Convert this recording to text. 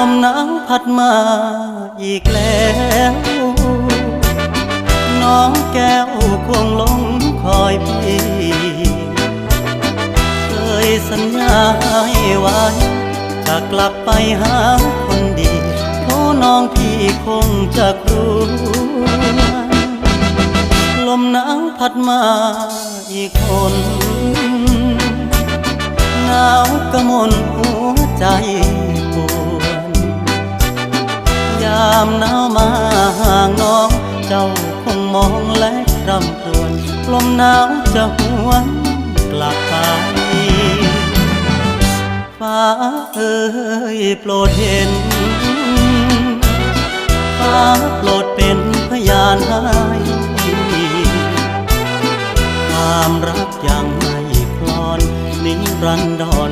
มหนาวพัดมาอีกแล้วน้องแก้วคงหลงคอยพี่เคยสัญญาให้ไว้จะกลับไปหาคนดีโอ้น้องพี่คงจะกลัวลมหนาวพัดมาอีกคนหนาวกระมนหัวใจปวดยามหนาวมาห่างน้องเจ้าคงมองและรำครวญลมหนาวจะหวนกลับไปฟ้าเอ่ยโปรดเห็นฟ้าโปรดเป็นพยานให้ความรักยังไม่คลอนนิรันดร